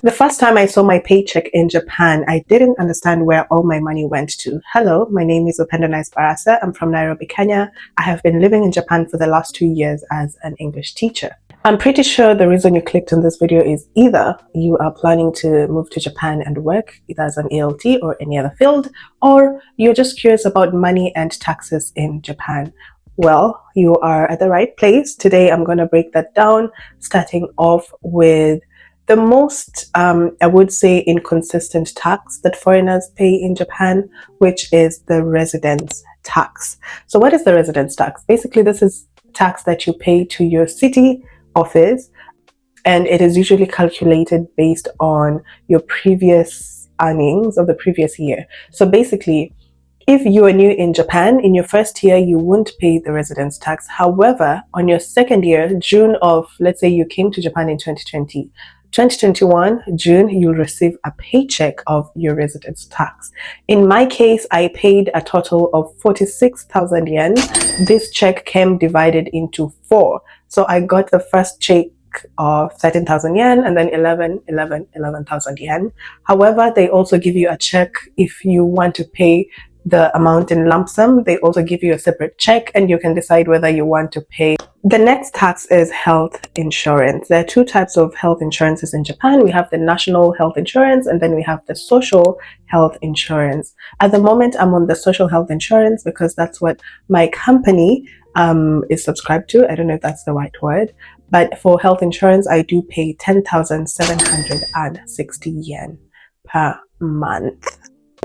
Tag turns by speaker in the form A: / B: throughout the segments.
A: The first time I saw my paycheck in Japan, I didn't understand where all my money went to. Hello, my name is Upendanice Barasa. I'm from Nairobi, Kenya. I have been living in Japan for the last 2 years as an English teacher. I'm pretty sure the reason you clicked on this video is either you are planning to move to Japan and work, either as an ALT or any other field, or you're just curious about money and taxes in Japan. Well, you are at the right place. Today, I'm going to break that down, starting off with the most, I would say, inconsistent tax that foreigners pay in Japan, which is the residence tax. So what is the residence tax? Basically, this is tax that you pay to your city office, and it is usually calculated based on your previous earnings of the previous year. So basically, if you are new in Japan, in your first year, you won't pay the residence tax. However, on your second year, June of, let's say you came to Japan in 2021, June, you'll receive a paycheck of your residence tax. In my case, I paid a total of 46,000 yen. This check came divided into 4. So I got the first check of 13,000 yen and then 11,000 yen. However, they also give you a check if you want to pay the amount in lump sum. They also give you a separate check and you can decide whether you want to pay. The next tax is health insurance. There are 2 types of health insurances in Japan. We have the national health insurance and then we have the social health insurance. At the moment, I'm on the social health insurance because that's what my company is subscribed to. I don't know if that's the right word, but for health insurance, I do pay 10,760 yen per month.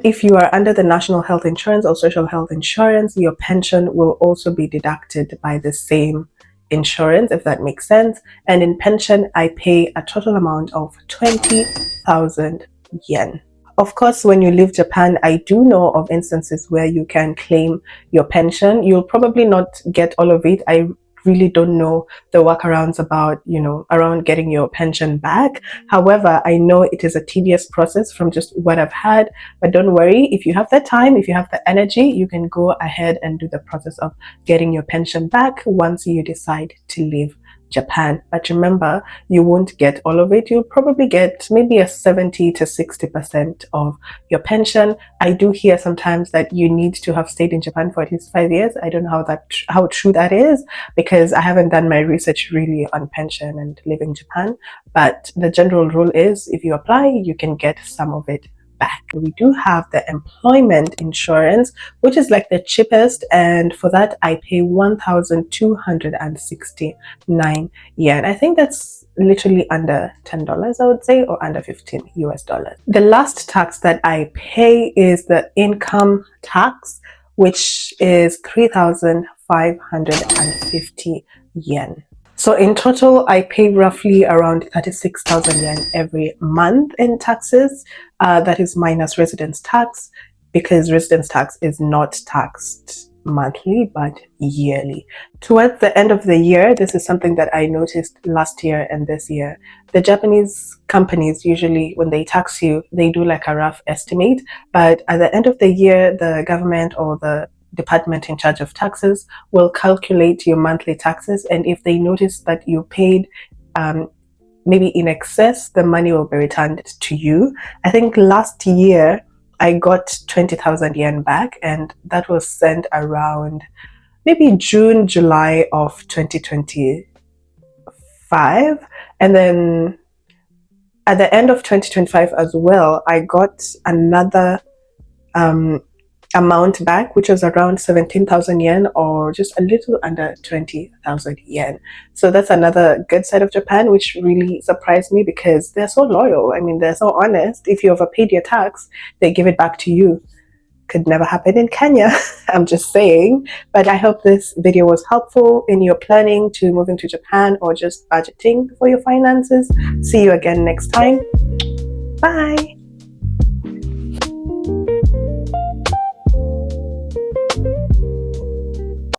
A: If you are under the national health insurance or social health insurance, your pension will also be deducted by the same insurance, if that makes sense. And in pension, I pay a total amount of 20,000 yen. Of course, when you leave Japan, I do know of instances where you can claim your pension. You'll probably not get all of it. I really don't know the workarounds about, around getting your pension back. However, I know it is a tedious process from just what I've had, but don't worry. If you have the time, if you have the energy, you can go ahead and do the process of getting your pension back once you decide to leave Japan. But remember, you won't get all of it. You'll probably get maybe a 70 to 60% of your pension. I do hear sometimes that you need to have stayed in Japan for at least 5 years. I don't know how true that is because I haven't done my research really on pension and living in Japan. But the general rule is if you apply, you can get some of it back. We do have the employment insurance, which is like the cheapest, and for that I pay 1,269 yen. I think that's literally under $10, I would say, or under 15 US dollars. The last tax that I pay is the income tax, which is 3,550 yen. So in total, I pay roughly around 36,000 yen every month in taxes. That is minus residence tax, because residence tax is not taxed monthly, but yearly. Towards the end of the year, this is something that I noticed last year and this year. The Japanese companies, usually when they tax you, they do like a rough estimate. But at the end of the year, the government or the department in charge of taxes will calculate your monthly taxes, and if they notice that you paid maybe in excess, the money will be returned to you. I think last year I got 20,000 yen back, and that was sent around maybe June, July of 2025. And then at the end of 2025 as well, I got another amount back, which was around 17,000 yen, or just a little under 20,000 yen. So that's another good side of Japan, which really surprised me because they're so loyal. I mean, they're so honest. If you overpaid your tax, they give it back to you. Could never happen in Kenya. I'm just saying. But I hope this video was helpful in your planning to moving to Japan or just budgeting for your finances. See you again next time. Bye.